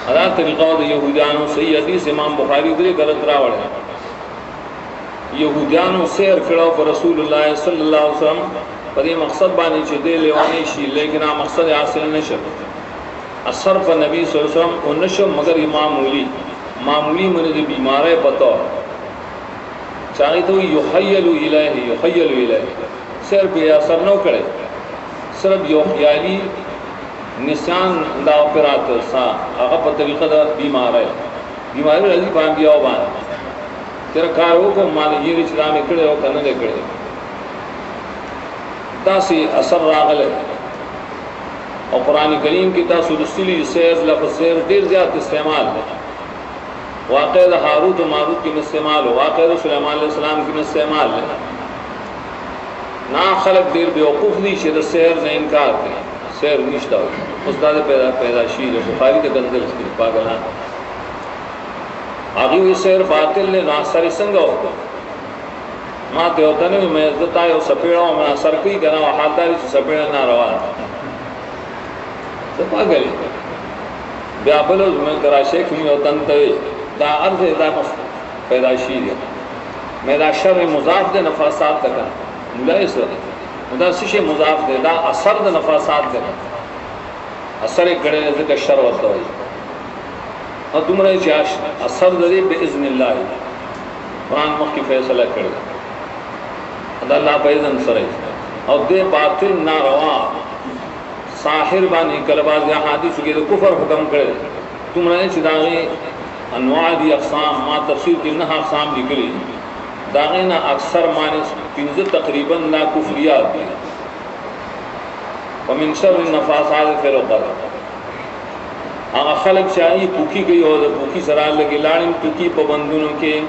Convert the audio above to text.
अदा तरीक़ा द यहूदियानो सही हदीस इमाम बुखारी दे गलत रावड़ है। यहूदियानो सैर कड़ो पर रसूलुल्लाह सल्लल्लाहु अलैहि वसल्लम पर मकसद बानी च दे लेवानी शी लेकिन आ मकसद हासिल नशर असर पर नबी सल्लल्लाहु अलैहि वसल्लम उन नशो मगर मामूली मन दे बीमार पतो चाहे तो युहय्यलु इलैहि सैर पे असर न करे सिर्फ यो ख्याली निशान दा ऑपरेट सा आगा पर तरीका दा बीमारी रजी पान दिया बान तेरा कारो को मान ये इस्लाम में खड़े हो करने ले खड़े तासी असर रागल और कुरान करीम की तासुलसिली सैर लफ्ज़ सैर देर ज़्यादा इस्तेमाल है। वाक़या हारूत और मारूत की इस्तेमाल हो, वाक़या सुलेमान अलैहिस्सलाम की इस्तेमाल है। ना खलक देर बेवकूफ़ दी शेर सैर ने इनकार किया सैर निश्ता हो उस्ताद पैदाशी जो बुखारी के गंदल की पागला आगे हुई सैर बातिल ने ना सर संगा हो माते होता नहीं मैं इज्जत आए और सपेड़ा मैं असर की करा और हाथदारी से सपेड़ा ना रवा तो पागल व्यापल मैं करा शेख में होता तवे दा अर्थ दा पैदाशी है मेरा शर मुजाफ दे नफासात तक मुलाइस मुदा शिशे मुजाफ दे दा असर द नफासात दे असर एक गड़े ने का शर होता है और तुमरे चाश असर दे बिइज़्निल्लाह कुरान मुख की फैसला करे अल्लाह पैदन सरे और दे बातिल ना रवा साहिर बानी कलबाज हादिस के कुफर हुक्म करे तुमरे चिदागे अनवा दी अक़साम मा तफसीर की ना अक़साम निकली दागे ना अक्सर माने पिंज़ तकरीबन ना कुफरियात व मिन शर्रि नफासात फिल उक़द खलक चाहिए पुखी गई हो पुखी सरा लगे लाड़ी पुखी पाबंदों के